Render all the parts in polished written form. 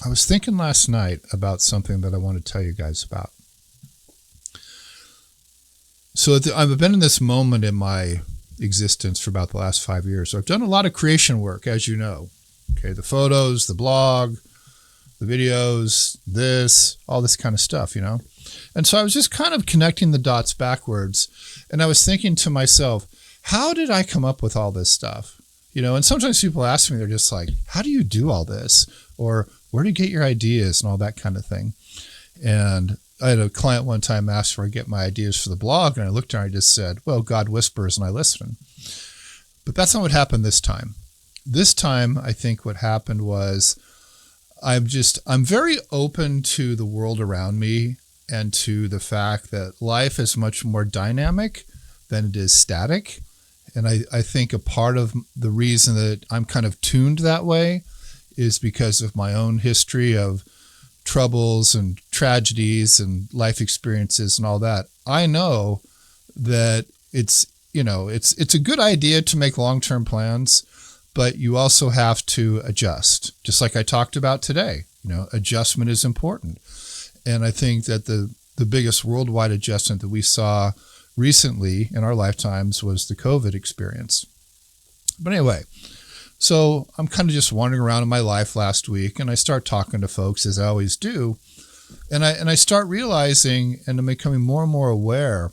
I was thinking last night about something that I want to tell you guys about. So I've been in this moment in my existence for about the last 5 years. So I've done a lot of creation work, as you know. Okay, the photos, the blog, the videos, all this kind of stuff, you know. And so I was just kind of connecting the dots backwards. And I was thinking to myself, how did I come up with all this stuff? You know, and sometimes people ask me, they're just like, how do you do all this? Or where do you get your ideas and all that kind of thing? And I had a client one time ask where I get my ideas for the blog. And I looked at her and I just said, well, God whispers and I listen. But that's not what happened this time. This time, I think what happened was I'm very open to the world around me and to the fact that life is much more dynamic than it is static. And I think a part of the reason that I'm kind of tuned that way is because of my own history of troubles and tragedies and life experiences and all that. I know that it's a good idea to make long-term plans, but you also have to adjust. Just like I talked about today, adjustment is important. And I think that the biggest worldwide adjustment that we saw recently in our lifetimes was the COVID experience. But anyway, so I'm kind of just wandering around in my life last week, and I start talking to folks, as I always do, and I start realizing, and I'm becoming more and more aware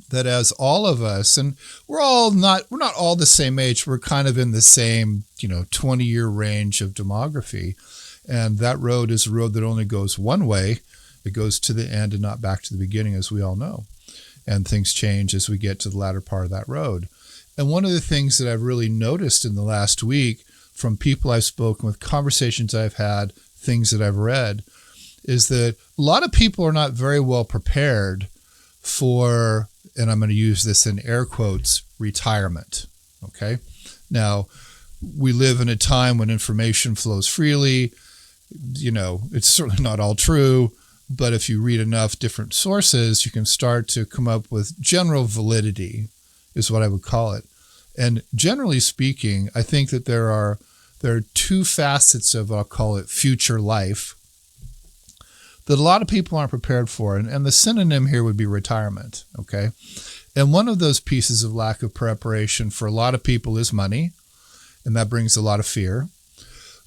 that as all of us, and we're not all the same age, we're kind of in the same 20-year range of demography, and that road is a road that only goes one way. It goes to the end and not back to the beginning, as we all know. And things change as we get to the latter part of that road. And one of the things that I've really noticed in the last week from people I've spoken with, conversations I've had, things that I've read, is that a lot of people are not very well prepared for, and I'm going to use this in air quotes, retirement. Okay? Now, we live in a time when information flows freely. It's certainly not all true. But if you read enough different sources, you can start to come up with general validity, is what I would call it. And generally speaking, I think that there are two facets of, I'll call it, future life that a lot of people aren't prepared for. And the synonym here would be retirement, okay? And one of those pieces of lack of preparation for a lot of people is money, and that brings a lot of fear.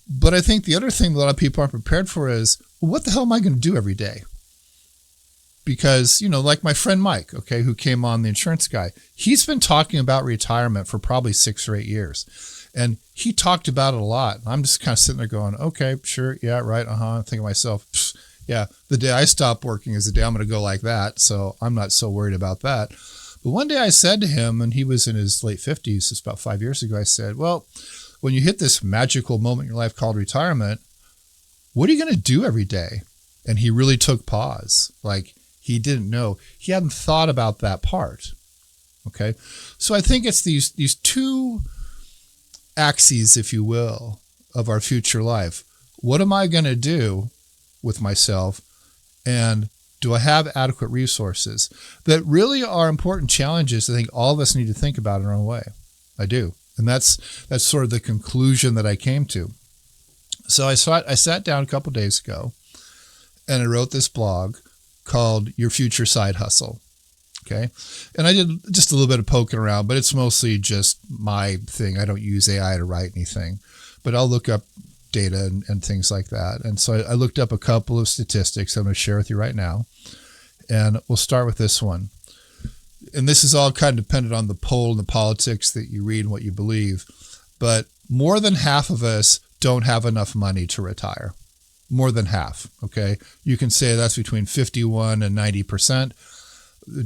But I think the other thing that a lot of people aren't prepared for is, well, what the hell am I going to do every day? Because, like my friend Mike, okay, who came on, the insurance guy, he's been talking about retirement for probably 6 or 8 years. And he talked about it a lot. I'm just kind of sitting there going, okay, sure, yeah, right, I'm thinking to myself, yeah, the day I stop working is the day I'm going to go like that. So I'm not so worried about that. But one day I said to him, and he was in his late 50s, it's about 5 years ago, I said, well, when you hit this magical moment in your life called retirement, what are you going to do every day? And he really took pause. Like, he didn't know. He hadn't thought about that part. Okay. So I think it's these two axes, if you will, of our future life. What am I going to do with myself? And do I have adequate resources? That really are important challenges I think all of us need to think about in our own way. I do. And that's sort of the conclusion that I came to. So I sat down a couple of days ago and I wrote this blog called Your Future Side Hustle. Okay. And I did just a little bit of poking around, but it's mostly just my thing. I don't use AI to write anything, but I'll look up data and things like that. And so I looked up a couple of statistics I'm going to share with you right now. And we'll start with this one. And this is all kind of dependent on the poll and the politics that you read and what you believe. But more than half of us don't have enough money to retire. More than half, okay? You can say that's between 51 and 90%,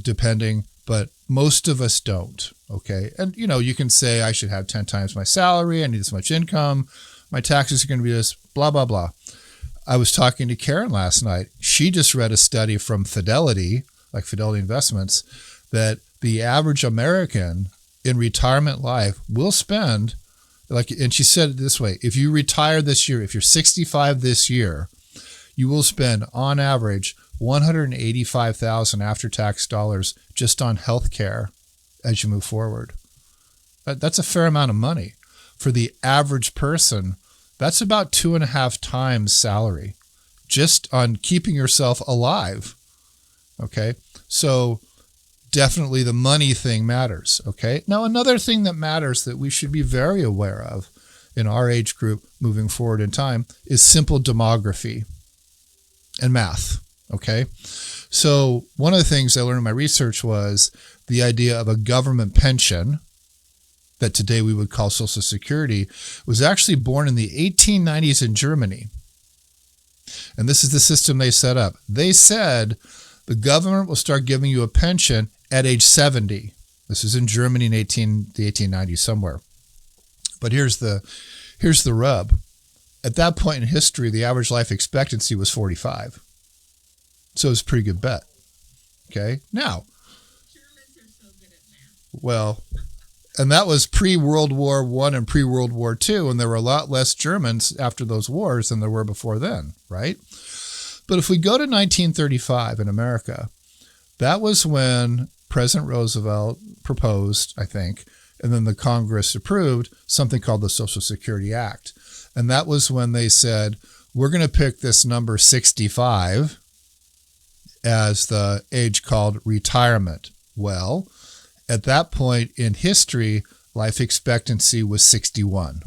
depending, but most of us don't, okay? And, you can say I should have 10 times my salary, I need this much income, my taxes are going to be this, blah, blah, blah. I was talking to Karen last night. She just read a study from Fidelity, like Fidelity Investments, that the average American in retirement life will spend, and she said it this way, if you retire this year, if you're 65 this year, you will spend on average $185,000 after-tax dollars just on healthcare as you move forward. That's a fair amount of money for the average person That's about 2.5 times salary just on keeping yourself alive. Okay. So definitely the money thing matters. Okay. Now, another thing that matters that we should be very aware of in our age group moving forward in time is simple demography and math. Okay. So one of the things I learned in my research was the idea of a government pension that today we would call Social Security was actually born in the 1890s in Germany. And this is the system they set up. They said the government will start giving you a pension at age 70. This is in Germany in the 1890s somewhere. But here's the rub. At that point in history, the average life expectancy was 45. So it's a pretty good bet. Okay. Now, Germans are so good at math. Well, and that was pre-World War I and pre-World War II, and there were a lot less Germans after those wars than there were before then, right? But if we go to 1935 in America, that was when President Roosevelt proposed, I think, and then the Congress approved something called the Social Security Act. And that was when they said, we're going to pick this number 65 as the age called retirement. Well, at that point in history, life expectancy was 61.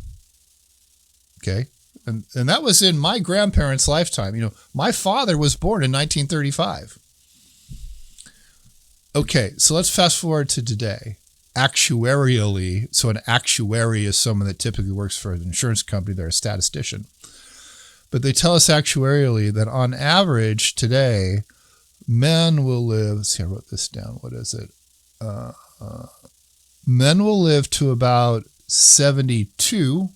Okay. And that was in my grandparents' lifetime. You know, my father was born in 1935. Okay. So let's fast forward to today. Actuarially, so an actuary is someone that typically works for an insurance company. They're a statistician. But they tell us actuarially that on average today, men will live, let's see, I wrote this down. What is it? Men will live to about 72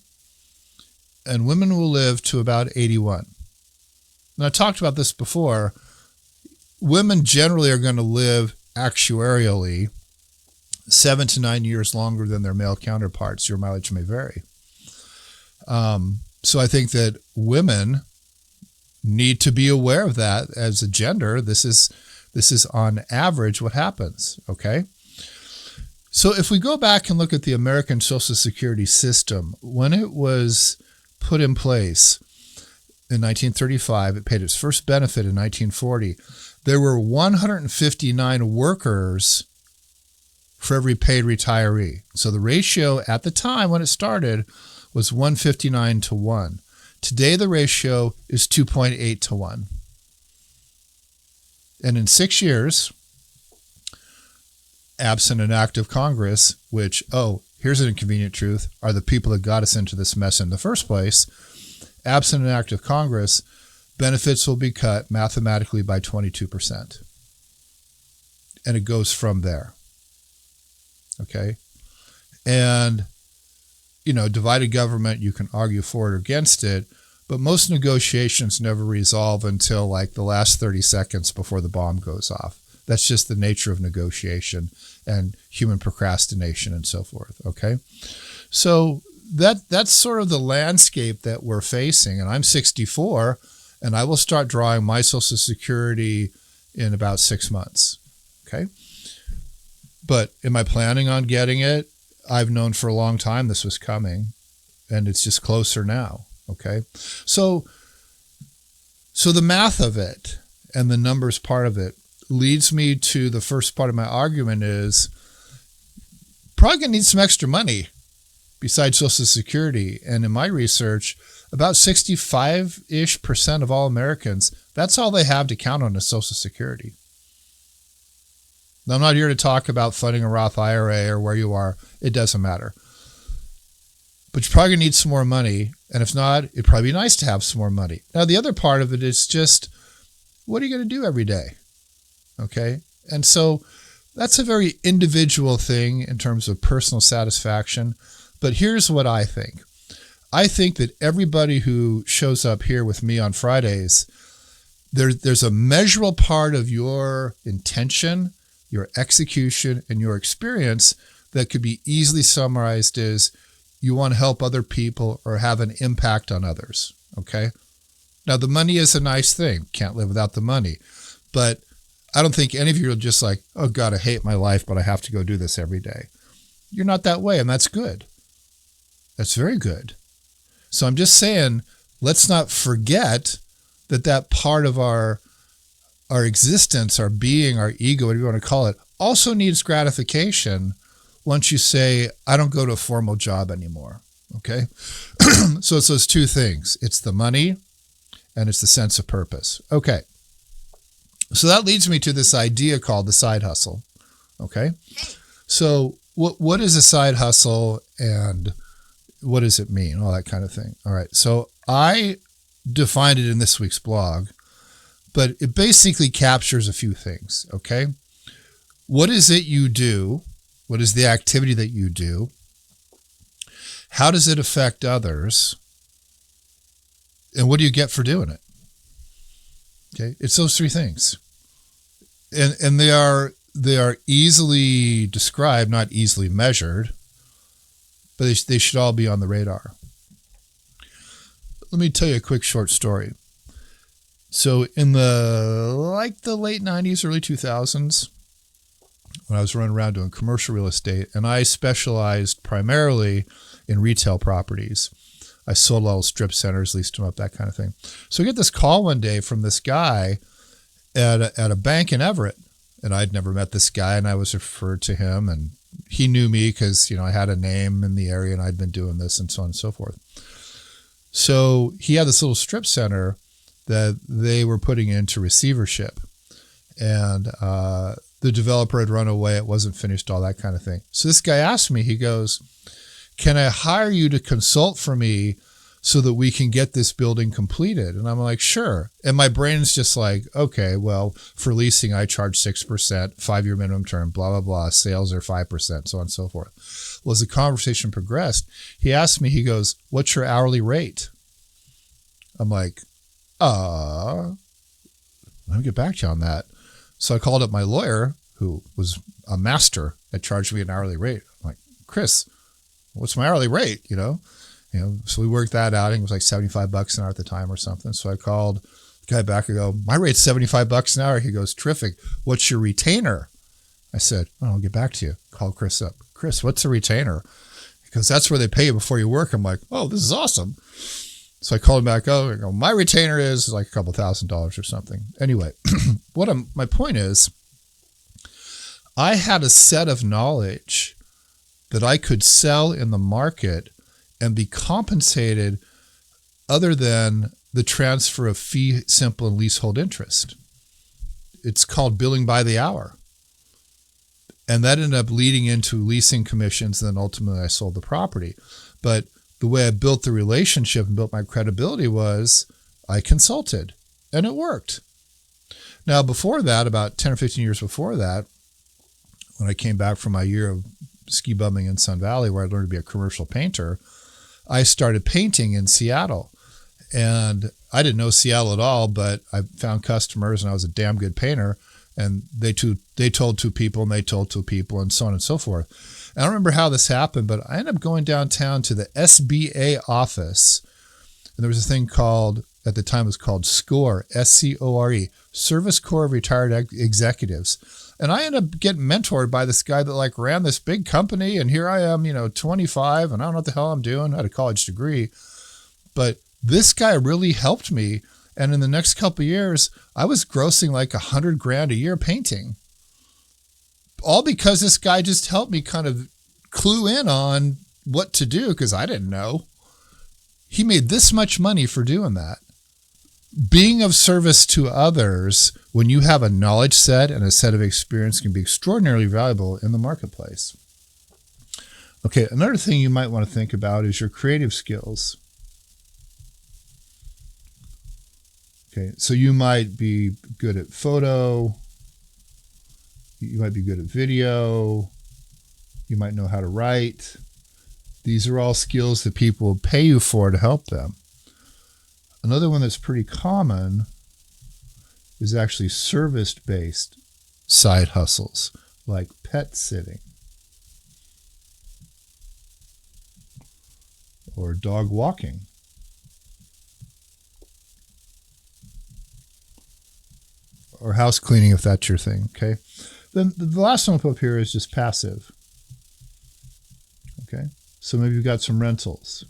and women will live to about 81. Now, I talked about this before. Women generally are going to live actuarially 7 to 9 years longer than their male counterparts. Your mileage may vary. So I think that women need to be aware of that as a gender. This is on average what happens. Okay. So if we go back and look at the American Social Security system, when it was put in place in 1935, it paid its first benefit in 1940. There were 159 workers for every paid retiree. So the ratio at the time when it started was 159 to 1. Today, the ratio is 2.8 to 1. And in 6 years, absent an act of Congress, which, here's an inconvenient truth, are the people that got us into this mess in the first place, absent an act of Congress, benefits will be cut mathematically by 22%. And it goes from there. Okay? And, divided government, you can argue for it or against it, but most negotiations never resolve until like the last 30 seconds before the bomb goes off. That's just the nature of negotiation and human procrastination and so forth. Okay. So that's sort of the landscape that we're facing. And I'm 64 and I will start drawing my Social Security in about 6 months. Okay. But am I planning on getting it? I've known for a long time this was coming and it's just closer now. Okay. So the math of it and the numbers part of it leads me to the first part of my argument is probably going to need some extra money besides Social Security. And in my research, about 65-ish% of all Americans, that's all they have to count on is Social Security. Now, I'm not here to talk about funding a Roth IRA or where you are. It doesn't matter. But you're probably going to need some more money. And if not, it'd probably be nice to have some more money. Now, the other part of it is just, what are you going to do every day? Okay. And so that's a very individual thing in terms of personal satisfaction. But here's what I think. I think that everybody who shows up here with me on Fridays, there's a measurable part of your intention, your execution, and your experience that could be easily summarized as you want to help other people or have an impact on others. Okay. Now, the money is a nice thing. Can't live without the money. But I don't think any of you are just like, oh God, I hate my life, but I have to go do this every day. You're not that way, and that's good. That's very good. So I'm just saying, let's not forget that part of our existence, our being, our ego, whatever you want to call it, also needs gratification once you say, I don't go to a formal job anymore. Okay? So it's those two things. It's the money and it's the sense of purpose. Okay. So that leads me to this idea called the side hustle. Okay? So what is a side hustle and what does it mean? All that kind of thing. All right. So I defined it in this week's blog, but it basically captures a few things. Okay. What is it you do? What is the activity that you do? How does it affect others? And what do you get for doing it? Okay. It's those three things. And they are easily described, not easily measured, but they should all be on the radar. Let me tell you a quick short story. So in the late 90s, early 2000s, when I was running around doing commercial real estate, and I specialized primarily in retail properties. I sold all strip centers, leased them up, that kind of thing. So I get this call one day from this guy at a bank in Everett, and I'd never met this guy, and I was referred to him, and he knew me because, I had a name in the area and I'd been doing this and so on and so forth. So he had this little strip center that they were putting into receivership, and the developer had run away. It wasn't finished, all that kind of thing. So this guy asked me, he goes, can I hire you to consult for me so that we can get this building completed? And I'm like, sure. And my brain's just like, okay, well, for leasing, I charge 6%, 5-year minimum term, blah, blah, blah. Sales are 5%, so on and so forth. Well, as the conversation progressed, he asked me, he goes, what's your hourly rate? I'm like, let me get back to you on that. So I called up my lawyer, who was a master at charging me an hourly rate. I'm like, Chris, what's my hourly rate? So we worked that out. I think it was like $75 an hour at the time or something. So I called the guy back. I go, my rate's $75 an hour. He goes, terrific. What's your retainer? I said, I'll get back to you. Call Chris up. Chris, what's a retainer? He goes, that's where they pay you before you work. I'm like, oh, this is awesome. So I called him back. Oh, I go, my retainer is like a couple $1,000s or something. Anyway, my point is, I had a set of knowledge that I could sell in the market and be compensated other than the transfer of fee simple and leasehold interest. It's called billing by the hour. And that ended up leading into leasing commissions, and then ultimately I sold the property. But the way I built the relationship and built my credibility was I consulted, and it worked. Now, before that, about 10 or 15 years before that, when I came back from my year of ski bumming in Sun Valley, where I learned to be a commercial painter, I started painting in Seattle. And I didn't know Seattle at all, but I found customers and I was a damn good painter. And they told two people and they told two people and so on and so forth. And I don't remember how this happened, but I ended up going downtown to the SBA office. And there was a thing called, at the time it was called SCORE, SCORE, Service Corps of Retired Executives. And I ended up getting mentored by this guy that ran this big company. And here I am, 25, and I don't know what the hell I'm doing. I had a college degree. But this guy really helped me. And in the next couple of years, I was grossing like $100,000 a year painting. All because this guy just helped me kind of clue in on what to do, because I didn't know. He made this much money for doing that. Being of service to others when you have a knowledge set and a set of experience can be extraordinarily valuable in the marketplace. Okay, another thing you might want to think about is your creative skills. Okay, so you might be good at photo, you might be good at video, you might know how to write. These are all skills that people will pay you for to help them. Another one that's pretty common is actually service-based side hustles, like pet sitting or dog walking. Or house cleaning, if that's your thing, okay? Then the last one I'll put up here is just passive, okay? So maybe you've got some rentals.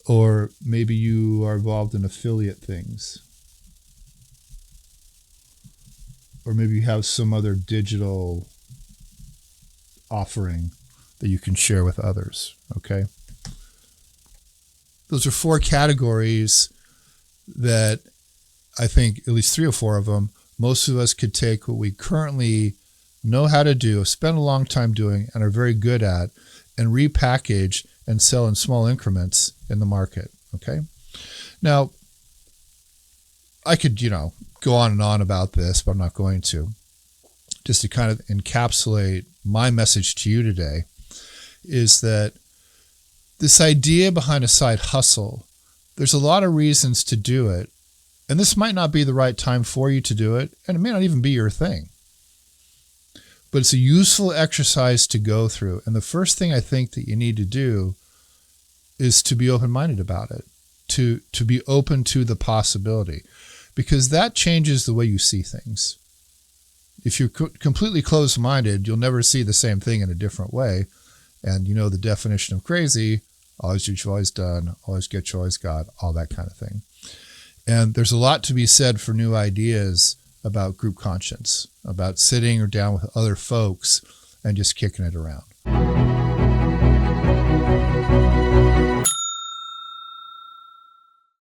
Or maybe you are involved in affiliate things. Or maybe you have some other digital offering that you can share with others, okay? Those are 4 categories that I think, at least 3 or 4 of them, most of us could take what we currently know how to do, spend a long time doing, and are very good at, and repackage and sell in small increments in the market, okay? Now, I could, go on and on about this, but I'm not going to. Just to kind of encapsulate my message to you today is that this idea behind a side hustle, there's a lot of reasons to do it, and this might not be the right time for you to do it, and it may not even be your thing. But it's a useful exercise to go through, and the first thing I think that you need to do is to be open-minded about it, to be open to the possibility, because that changes the way you see things. If you're completely closed-minded, you'll never see the same thing in a different way. And you know the definition of crazy: always do what you've always done, always get what you always got, all that kind of thing. And there's a lot to be said for new ideas about group conscience, about sitting or down with other folks and just kicking it around.